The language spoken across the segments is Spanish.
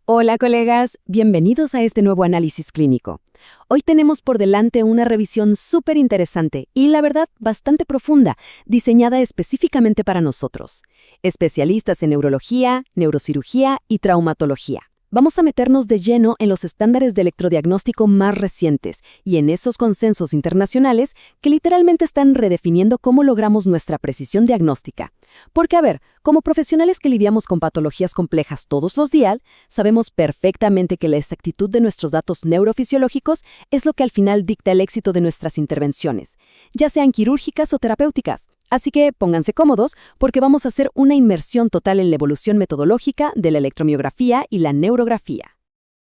Hola colegas, bienvenidos a este nuevo análisis clínico. Hoy tenemos por delante una revisión súper interesante y la verdad bastante profunda, diseñada específicamente para nosotros, especialistas en neurología, neurocirugía y traumatología. Vamos a meternos de lleno en los estándares de electrodiagnóstico más recientes y en esos consensos internacionales que literalmente están redefiniendo cómo logramos nuestra precisión diagnóstica. Porque, a ver, como profesionales que lidiamos con patologías complejas todos los días, sabemos perfectamente que la exactitud de nuestros datos neurofisiológicos es lo que al final dicta el éxito de nuestras intervenciones, ya sean quirúrgicas o terapéuticas. Así que pónganse cómodos porque vamos a hacer una inmersión total en la evolución metodológica de la electromiografía y la neurografía.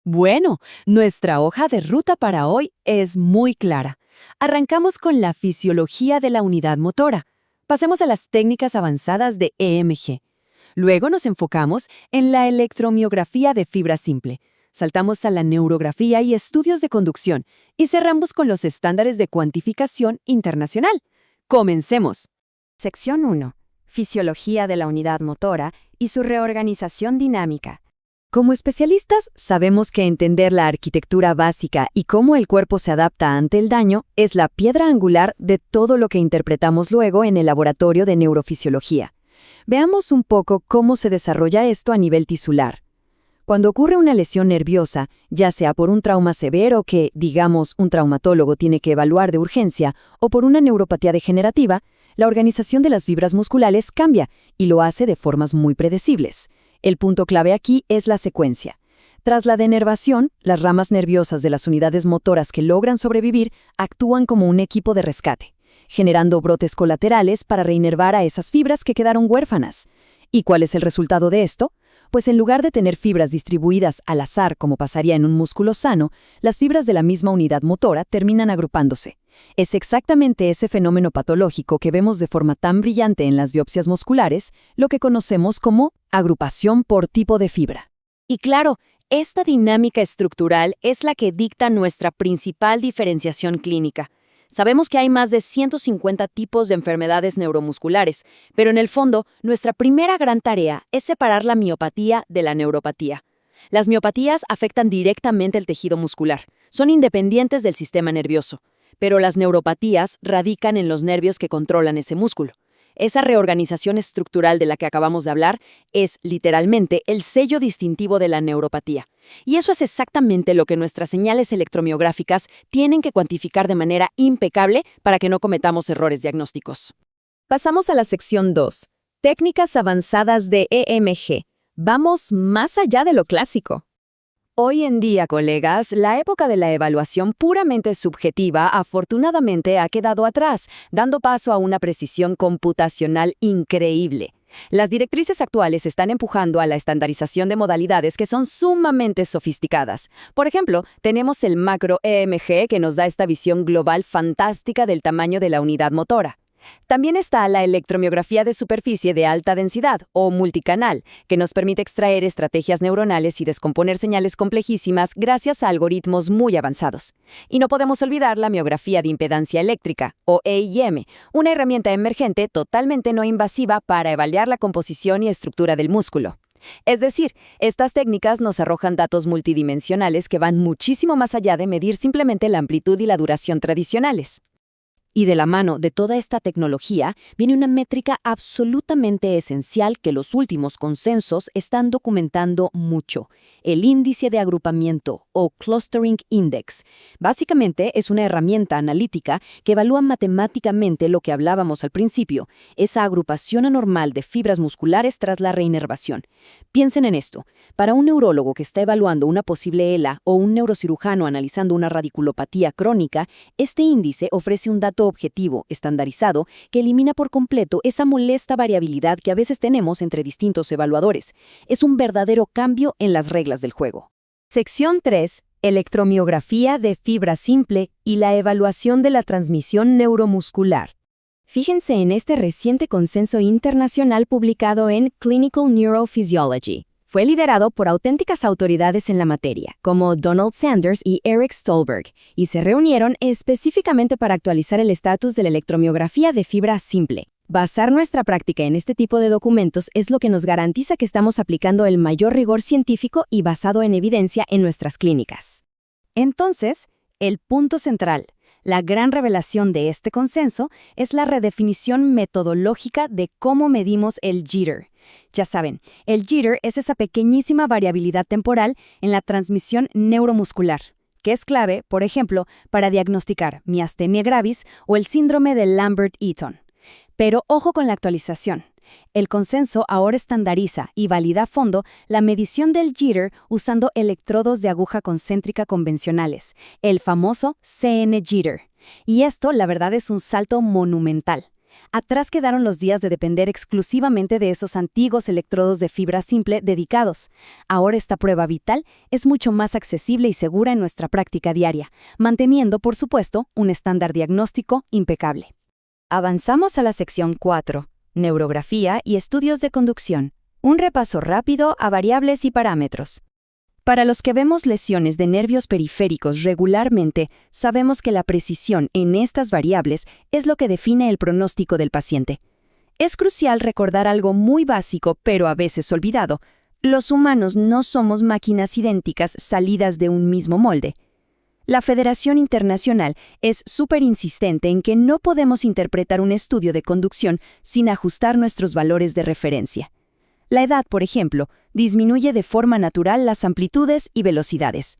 Bueno, nuestra hoja de ruta para hoy es muy clara. Arrancamos con la fisiología de la unidad motora. Pasemos a las técnicas avanzadas de EMG. Luego nos enfocamos en la electromiografía de fibra simple. Saltamos a la neurografía y estudios de conducción. Y cerramos con los estándares de cuantificación internacional. ¡Comencemos! Sección 1. Fisiología de la unidad motora y su reorganización dinámica. Como especialistas, sabemos que entender la arquitectura básica y cómo el cuerpo se adapta ante el daño es la piedra angular de todo lo que interpretamos luego en el laboratorio de neurofisiología. Veamos un poco cómo se desarrolla esto a nivel tisular. Cuando ocurre una lesión nerviosa, ya sea por un trauma severo que, digamos, un traumatólogo tiene que evaluar de urgencia, o por una neuropatía degenerativa, la organización de las fibras musculares cambia y lo hace de formas muy predecibles. El punto clave aquí es la secuencia. Tras la denervación, las ramas nerviosas de las unidades motoras que logran sobrevivir actúan como un equipo de rescate, generando brotes colaterales para reinervar a esas fibras que quedaron huérfanas. ¿Y cuál es el resultado de esto? Pues en lugar de tener fibras distribuidas al azar como pasaría en un músculo sano, las fibras de la misma unidad motora terminan agrupándose. Es exactamente ese fenómeno patológico que vemos de forma tan brillante en las biopsias musculares, lo que conocemos como agrupación por tipo de fibra. Y claro, esta dinámica estructural es la que dicta nuestra principal diferenciación clínica. Sabemos que hay más de 150 tipos de enfermedades neuromusculares, pero en el fondo, nuestra primera gran tarea es separar la miopatía de la neuropatía. Las miopatías afectan directamente el tejido muscular, son independientes del sistema nervioso, pero las neuropatías radican en los nervios que controlan ese músculo. Esa reorganización estructural de la que acabamos de hablar es, literalmente, el sello distintivo de la neuropatía. Y eso es exactamente lo que nuestras señales electromiográficas tienen que cuantificar de manera impecable para que no cometamos errores diagnósticos. Pasamos a la sección 2. Técnicas avanzadas de EMG. Vamos más allá de lo clásico. Hoy en día, colegas, la época de la evaluación puramente subjetiva afortunadamente ha quedado atrás, dando paso a una precisión computacional increíble. Las directrices actuales están empujando a la estandarización de modalidades que son sumamente sofisticadas. Por ejemplo, tenemos el macro EMG que nos da esta visión global fantástica del tamaño de la unidad motora. También está la electromiografía de superficie de alta densidad, o multicanal, que nos permite extraer estrategias neuronales y descomponer señales complejísimas gracias a algoritmos muy avanzados. Y no podemos olvidar la miografía de impedancia eléctrica, o EIM, una herramienta emergente totalmente no invasiva para evaluar la composición y estructura del músculo. Es decir, estas técnicas nos arrojan datos multidimensionales que van muchísimo más allá de medir simplemente la amplitud y la duración tradicionales. Y de la mano de toda esta tecnología viene una métrica absolutamente esencial que los últimos consensos están documentando mucho: el índice de agrupamiento o Clustering Index. Básicamente es una herramienta analítica que evalúa matemáticamente lo que hablábamos al principio, esa agrupación anormal de fibras musculares tras la reinervación. Piensen en esto. Para un neurólogo que está evaluando una posible ELA o un neurocirujano analizando una radiculopatía crónica, este índice ofrece un dato objetivo, estandarizado, que elimina por completo esa molesta variabilidad que a veces tenemos entre distintos evaluadores. Es un verdadero cambio en las reglas del juego. Sección 3. Electromiografía de fibra simple y la evaluación de la transmisión neuromuscular. Fíjense en este reciente consenso internacional publicado en Clinical Neurophysiology. Fue liderado por auténticas autoridades en la materia, como Donald Sanders y Eric Stolberg, y se reunieron específicamente para actualizar el estatus de la electromiografía de fibra simple. Basar nuestra práctica en este tipo de documentos es lo que nos garantiza que estamos aplicando el mayor rigor científico y basado en evidencia en nuestras clínicas. Entonces, el punto central, la gran revelación de este consenso, es la redefinición metodológica de cómo medimos el jitter. Ya saben, el jitter es esa pequeñísima variabilidad temporal en la transmisión neuromuscular, que es clave, por ejemplo, para diagnosticar miastenia gravis o el síndrome de Lambert-Eaton. Pero ojo con la actualización. El consenso ahora estandariza y valida a fondo la medición del jitter usando electrodos de aguja concéntrica convencionales, el famoso CN jitter. Y esto, la verdad, es un salto monumental. Atrás quedaron los días de depender exclusivamente de esos antiguos electrodos de fibra simple dedicados. Ahora esta prueba vital es mucho más accesible y segura en nuestra práctica diaria, manteniendo, por supuesto, un estándar diagnóstico impecable. Avanzamos a la sección 4, neurografía y estudios de conducción. Un repaso rápido a variables y parámetros. Para los que vemos lesiones de nervios periféricos regularmente, sabemos que la precisión en estas variables es lo que define el pronóstico del paciente. Es crucial recordar algo muy básico, pero a veces olvidado. Los humanos no somos máquinas idénticas salidas de un mismo molde. La Federación Internacional es súper insistente en que no podemos interpretar un estudio de conducción sin ajustar nuestros valores de referencia. La edad, por ejemplo, disminuye de forma natural las amplitudes y velocidades.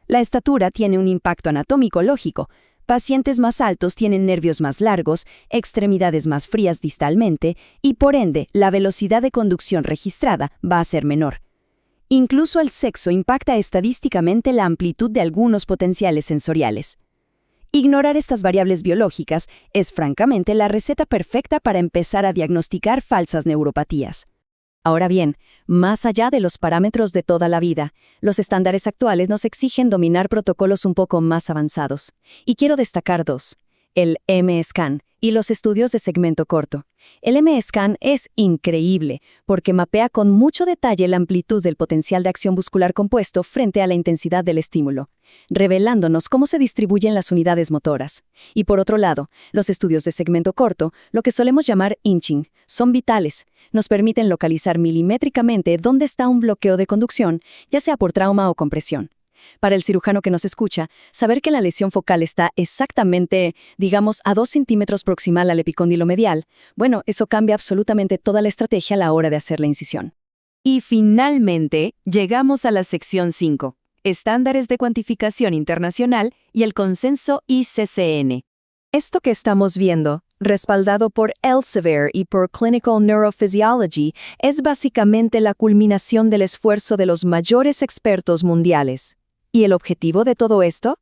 La estatura tiene un impacto anatómico lógico. Pacientes más altos tienen nervios más largos, extremidades más frías distalmente y, por ende, la velocidad de conducción registrada va a ser menor. Incluso el sexo impacta estadísticamente la amplitud de algunos potenciales sensoriales. Ignorar estas variables biológicas es francamente la receta perfecta para empezar a diagnosticar falsas neuropatías. Ahora bien, más allá de los parámetros de toda la vida, los estándares actuales nos exigen dominar protocolos un poco más avanzados. Y quiero destacar dos: el M-Scan y los estudios de segmento corto. El M-Scan es increíble porque mapea con mucho detalle la amplitud del potencial de acción muscular compuesto frente a la intensidad del estímulo, revelándonos cómo se distribuyen las unidades motoras. Y por otro lado, los estudios de segmento corto, lo que solemos llamar inching, son vitales. Nos permiten localizar milimétricamente dónde está un bloqueo de conducción, ya sea por trauma o compresión. Para el cirujano que nos escucha, saber que la lesión focal está exactamente, digamos, a 2 centímetros proximal al epicóndilo medial, bueno, eso cambia absolutamente toda la estrategia a la hora de hacer la incisión. Y finalmente, llegamos a la sección 5, estándares de cuantificación internacional y el consenso ICCN. Esto que estamos viendo, respaldado por Elsevier y por Clinical Neurophysiology, es básicamente la culminación del esfuerzo de los mayores expertos mundiales. ¿Y el objetivo de todo esto?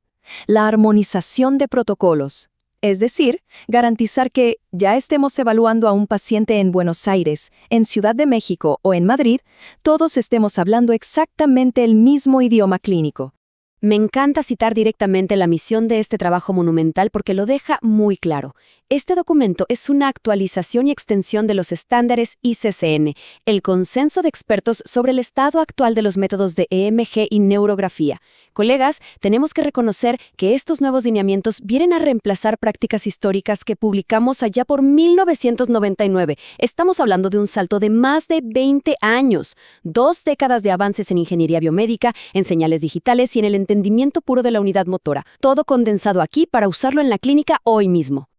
La armonización de protocolos. Es decir, garantizar que, ya estemos evaluando a un paciente en Buenos Aires, en Ciudad de México o en Madrid, todos estemos hablando exactamente el mismo idioma clínico. Me encanta citar directamente la misión de este trabajo monumental porque lo deja muy claro. Este documento es una actualización y extensión de los estándares ICCN, el consenso de expertos sobre el estado actual de los métodos de EMG y neurografía. Colegas, tenemos que reconocer que estos nuevos lineamientos vienen a reemplazar prácticas históricas que publicamos allá por 1999. Estamos hablando de un salto de más de 20 años, 2 décadas de avances en ingeniería biomédica, en señales digitales y en el entendimiento puro de la unidad motora, todo condensado aquí para usarlo en la clínica hoy mismo.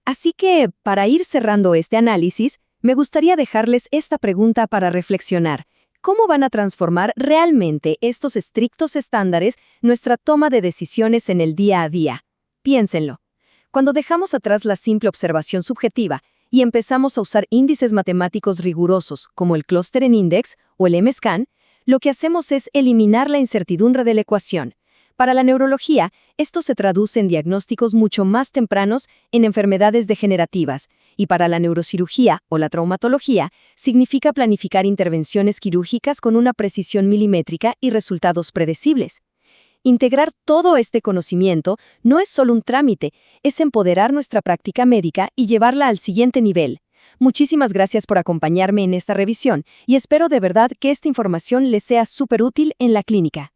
Así que, para ir cerrando este análisis, me gustaría dejarles esta pregunta para reflexionar. ¿Cómo van a transformar realmente estos estrictos estándares nuestra toma de decisiones en el día a día? Piénsenlo. Cuando dejamos atrás la simple observación subjetiva y empezamos a usar índices matemáticos rigurosos como el Clustering Index o el M-Scan, lo que hacemos es eliminar la incertidumbre de la ecuación. Para la neurología, esto se traduce en diagnósticos mucho más tempranos en enfermedades degenerativas, y para la neurocirugía o la traumatología, significa planificar intervenciones quirúrgicas con una precisión milimétrica y resultados predecibles. Integrar todo este conocimiento no es solo un trámite, es empoderar nuestra práctica médica y llevarla al siguiente nivel. Muchísimas gracias por acompañarme en esta revisión y espero de verdad que esta información les sea súper útil en la clínica.